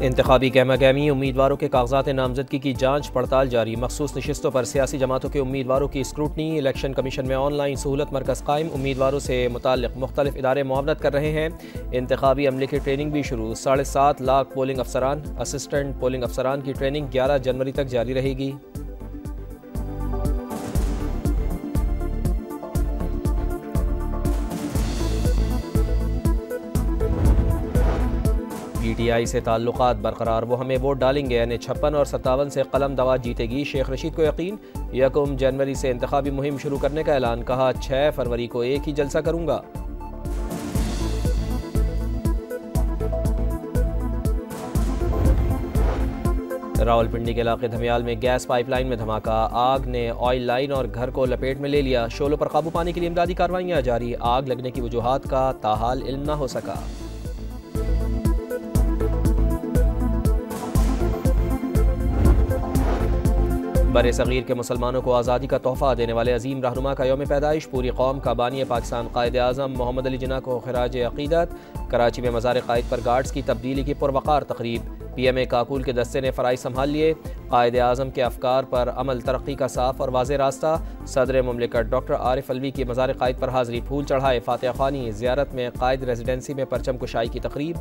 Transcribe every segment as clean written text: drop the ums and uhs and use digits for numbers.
इंतखाबी कहमा-कहमी उम्मीदवारों के कागजात नामजदगी की जांच पड़ताल जारी। मखसूस नशिस्तों पर सियासी जमातों के उम्मीदवारों की स्क्रूटनी। इलेक्शन कमीशन में ऑनलाइन सहूलत मरकज़ कायम। उम्मीदवारों से मुताल्लिक़ मुख्तलिफ इदारे मुआवनत कर रहे हैं। इंतखाबी अमले की ट्रेनिंग भी शुरू। 7.5 लाख पोलिंग अफसरान, असिस्टेंट पोलिंग अफसरान की ट्रेनिंग 11 जनवरी तक जारी रहेगी। PTI से ताल्लुकात बरकरार, वो हमें वोट डालेंगे। यानी 56 और 57 से कलम दवा जीतेगी। शेख रशीद को यकीन। 1 जनवरी से इंतखाबी मुहिम शुरू करने का ऐलान। कहा 6 फरवरी को एक ही जलसा करूंगा। रावलपिंडी के इलाके धमियाल में गैस पाइपलाइन में धमाका। आग ने ऑयल लाइन और घर को लपेट में ले लिया। शोलों पर काबू पाने के लिए इमदादी कार्रवाइयां जारी। आग लगने की वजूहात का ताहाल इल्म न हो सका। बरे सग़ीर के मुसलमानों को आज़ादी का तोहफ़ा देने वाले अजीम रहनुमा का यौम पैदाइश। पूरी कौम का बानी पाकिस्तान कायद आज़म मोहम्मद अली जिन्ना को खिराज अक़ीदत। कराची में मज़ार क़ायद पर गार्ड्स की तब्दीली की पुरवक़ार तक़रीब। PMA काकूल के दस्ते ने फ़राइज़ संभाल लिए। कायद आज़म के अफ़कार पर अमल तरक्की का साफ़ और वाज़ेह रास्ता। सदर मुमलिकत डॉक्टर आरिफ अलवी की मज़ार क़ायद पर हाज़री। फूल चढ़ाए, फ़ातिहा ख़्वानी। ज़ियारत में क़ायद रेजिडेंसी में परचम कुशाई की तक़रीब।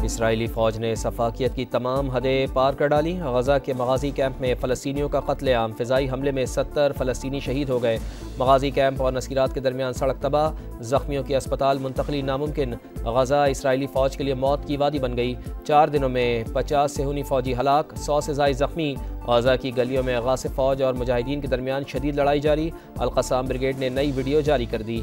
इसराइली फ़ौज ने सफाकियत की तमाम हदें पार कर डाली। गज़ा के मगाज़ी कैंप में फ़लस्तीनियों का कत्लेआम। फ़िज़ाई हमले में 70 फ़लस्तीनी शहीद हो गए। मगाज़ी कैंप और नसीरात के दरमियान सड़क तबाह। ज़ख्मियों की अस्पताल मुंतक़ली नामुमकिन। गज़ा इसराइली फ़ौज के लिए मौत की वादी बन गई। 4 दिनों में 50 सेहूनी फ़ौजी हलाक, 100 से ज़ायद ज़ख्मी। गज़ा की गलियों में गासिब फ़ौज और मुजाहिदीन के दरमियान शदीद लड़ाई जारी। अल-क़स्साम ब्रिगेड ने नई वीडियो जारी कर दी।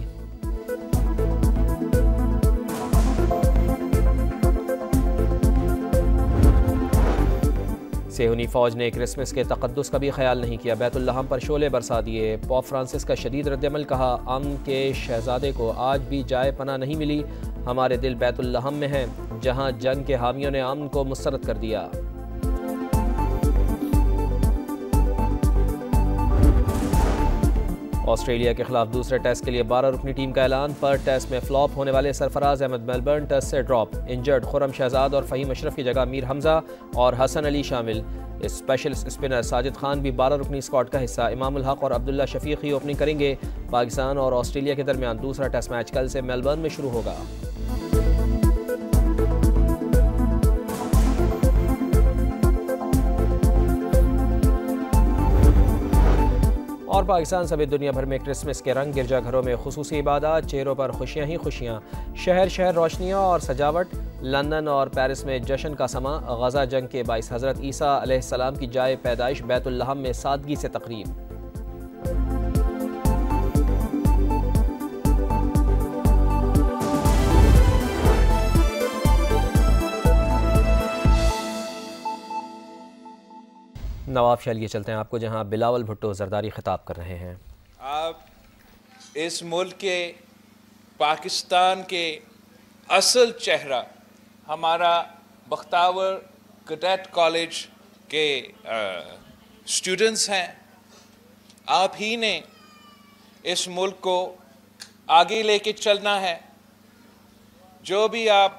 सेहूनी फ़ौज ने क्रिसमस के तक़द्दुस का भी ख्याल नहीं किया। बैतुल्लहम पर शोले बरसा दिए। पोप फ्रांसिस का शदीद रद्दअमल। कहा अमन के शहज़ादे को आज भी जाए पनाह नहीं मिली। हमारे दिल बैतुल्लहम में हैं, जहाँ जंग के हामियों ने अमन को मुस्तरद कर दिया। ऑस्ट्रेलिया के खिलाफ दूसरे टेस्ट के लिए 12 रुकनी टीम का ऐलान। पर टेस्ट में फ्लॉप होने वाले सरफराज अहमद मेलबर्न टेस्ट से ड्रॉप। इंजर्ड खुर्रम शहजाद और फ़हीम अशरफ की जगह मीर हमजा और हसन अली शामिल। स्पेशल स्पिनर साजिद खान भी 12 रुकनी स्क्वाड का हिस्सा। इमामुल हक और अब्दुल्ला शफीक ही ओपनिंग करेंगे। पाकिस्तान और ऑस्ट्रेलिया के दरमियान दूसरा टेस्ट मैच कल से मेलबर्न में शुरू होगा। और पाकिस्तान समेत दुनिया भर में क्रिसमस के रंग। गिरजाघरों में खुसूसी इबादत, चेहरों पर खुशियाँ ही खुशियाँ। शहर शहर रोशनियाँ और सजावट। लंदन और पेरिस में जश्न का समा। गज़ा जंग के बाइस हज़रत ईसा अलैहिस्सलाम की जाए पैदाइश। बैतुल्लहम में सादगी से तक़रीब। नवाब शैल ये चलते हैं आपको, जहां बिलावल भुट्टो जरदारी खिताब कर रहे हैं। आप इस मुल्क के, पाकिस्तान के असल चेहरा हमारा बख्तावर कैडेट कॉलेज के स्टूडेंट्स हैं। आप ही ने इस मुल्क को आगे लेके चलना है। जो भी आप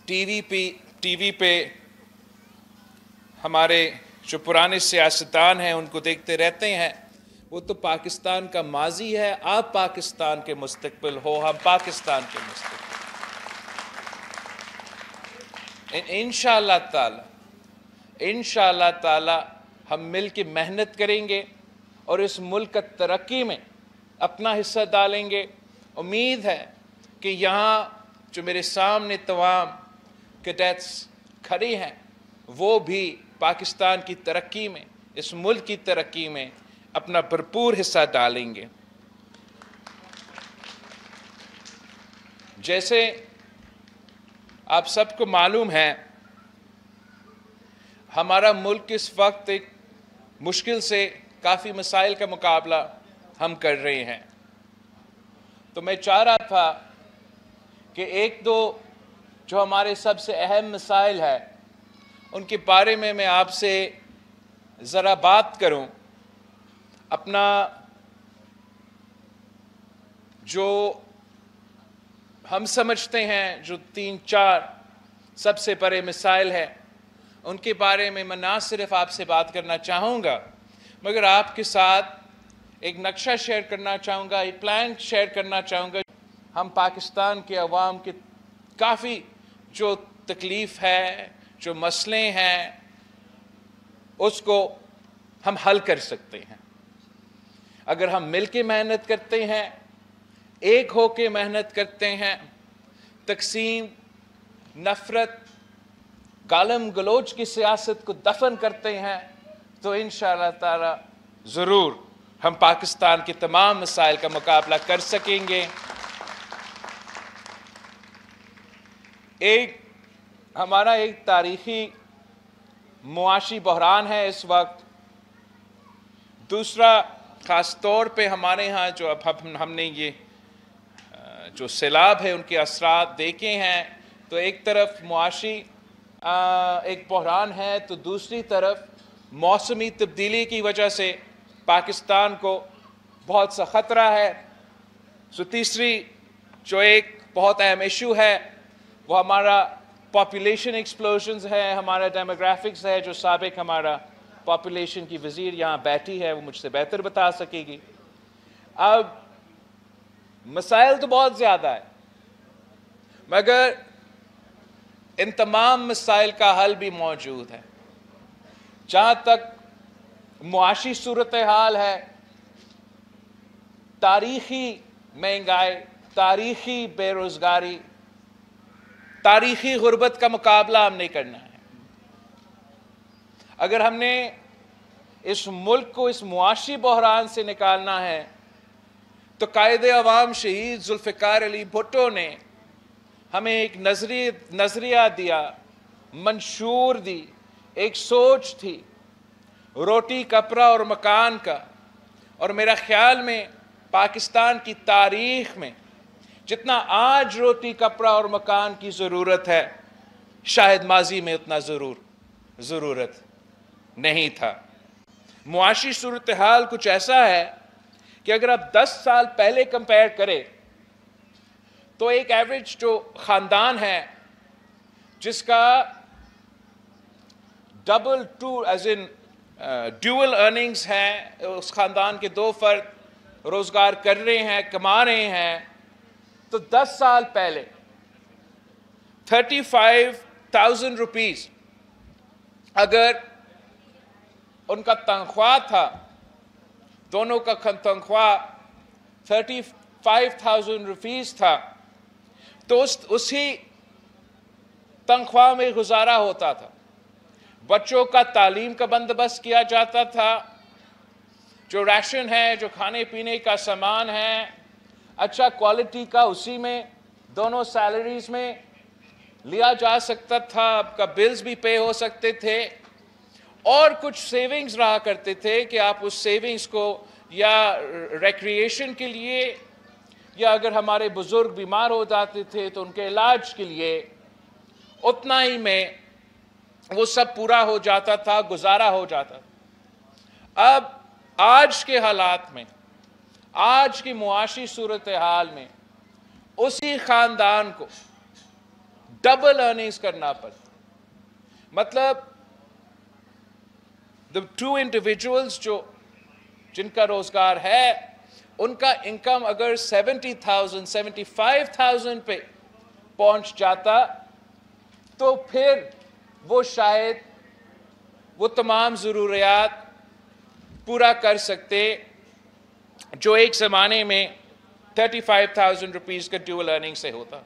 टीवी पे हमारे जो पुराने सियासतदान हैं उनको देखते रहते हैं, वो तो पाकिस्तान का माजी है। आप पाकिस्तान के मुस्तकबिल हो, हम पाकिस्तान के मुस्तकबिल। इंशाअल्लाह ताला हम मिल के मेहनत करेंगे और इस मुल्क का तरक्की में अपना हिस्सा डालेंगे। उम्मीद है कि यहाँ जो मेरे सामने तमाम कैडेट्स खड़े हैं वो भी पाकिस्तान की तरक्की में, इस मुल्क की तरक्की में अपना भरपूर हिस्सा डालेंगे। जैसे आप सबको मालूम है, हमारा मुल्क इस वक्त एक मुश्किल से काफ़ी मसाइल का मुकाबला हम कर रहे हैं। तो मैं चाह रहा था कि एक दो जो हमारे सबसे अहम मसाइल है उनके बारे में मैं आपसे ज़रा बात करूं। अपना जो हम समझते हैं जो 3-4 सबसे बड़े मिसाइल है, उनके बारे में मैं ना सिर्फ आपसे बात करना चाहूँगा मगर आपके साथ एक नक्शा शेयर करना चाहूँगा, एक प्लान शेयर करना चाहूँगा। हम पाकिस्तान के अवाम के काफ़ी जो तकलीफ़ है, जो मसले हैं, उसको हम हल कर सकते हैं अगर हम मिल के मेहनत करते हैं, एक हो के मेहनत करते हैं, तकसीम, नफ़रत, गालम गलोच की सियासत को दफन करते हैं, तो इंशाअल्लाह ताला ज़रूर हम पाकिस्तान के तमाम मसाइल का मुकाबला कर सकेंगे। हमारा एक तारीख़ी मुआशी बहरान है इस वक्त। दूसरा, ख़ास तौर पे हमारे यहाँ जो अब हमने ये जो सैलाब है उनके असरात देखे हैं, तो एक तरफ मुआशी एक बहरान है, तो दूसरी तरफ मौसमी तब्दीली की वजह से पाकिस्तान को बहुत सा ख़तरा है। तीसरी जो एक बहुत अहम इशू है वो हमारा पॉपुलेशन एक्सप्लोजन्स है, हमारा डेमोग्राफिक्स है, जो साबिक हमारा पॉपुलेशन की वज़ीर यहाँ बैठी है, वो मुझसे बेहतर बता सकेगी। अब मसाइल तो बहुत ज़्यादा है मगर इन तमाम मसाइल का हल भी मौजूद है। जहाँ तक मुआशी सूरत हाल है, तारीख़ी महंगाई, तारीख़ी बेरोज़गारी, तारीख़ी गुर्बत का मुकाबला हमने करना है। अगर हमने इस मुल्क को इस मुआशी बहरान से निकालना है तो कायदे अवाम शहीद जुल्फ़िकार अली भुट्टो ने हमें एक नज़रिया दिया, मंशूर दी, एक सोच थी रोटी कपड़ा और मकान का। और मेरा ख़्याल में पाकिस्तान की तारीख़ में जितना आज रोटी कपड़ा और मकान की ज़रूरत है, शायद माजी में उतना ज़रूरत नहीं था। मुआशी सूरत हाल कुछ ऐसा है कि अगर आप 10 साल पहले कंपेयर करें तो एक एवरेज जो ख़ानदान है जिसका ड्यूअल अर्निंग्स हैं, उस ख़ानदान के 2 फ़र्द रोज़गार कर रहे हैं, कमा रहे हैं, तो 10 साल पहले 35,000 रुपीज़ अगर उनका तनख्वाह था, दोनों का तनख्वाह 35,000 रुपीज़ था, तो उसी तनख्वाह में गुजारा होता था। बच्चों का तालीम का बंदोबस्त किया जाता था, जो राशन है, जो खाने पीने का सामान है, अच्छा क्वालिटी का उसी में दोनों सैलरीज में लिया जा सकता था। आपका बिल्स भी पे हो सकते थे और कुछ सेविंग्स रहा करते थे कि आप उस सेविंग्स को या रिक्रिएशन के लिए या अगर हमारे बुजुर्ग बीमार हो जाते थे तो उनके इलाज के लिए उतना ही में वो सब पूरा हो जाता था, गुजारा हो जाता था। अब आज के हालात में, आज की मुआशी सूरत हाल में उसी ख़ानदान को डबल अर्निंग्स करना पड़ता। मतलब द 2 इंडिविजुअल्स जिनका रोज़गार है, उनका इनकम अगर 70,000 75,000 पे पहुंच जाता तो फिर वो शायद वो तमाम ज़रूरियात पूरा कर सकते जो एक ज़माने में 35,000 रुपीज़ का ड्यूअल अर्निंग से होता।